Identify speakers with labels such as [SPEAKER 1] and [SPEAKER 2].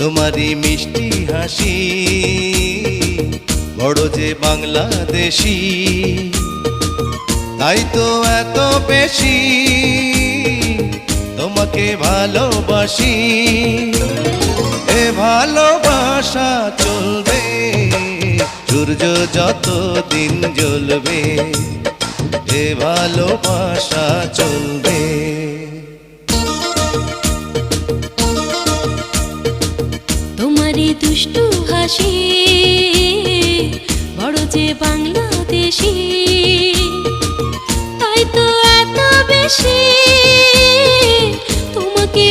[SPEAKER 1] তোমারই মিষ্টি হাসি বড় যে বাংলাদেশি, তাই তো এত বেশি তোমাকে ভালোবাসি। এ ভালোবাসা চলবে সূর্য যত দিন জ্বলবে, এ ভালোবাসা চলবে।
[SPEAKER 2] তোমারই দুষ্টু হাসি বড় যে বাংলাদেশি, তাই তো এত বেশি তোমাকে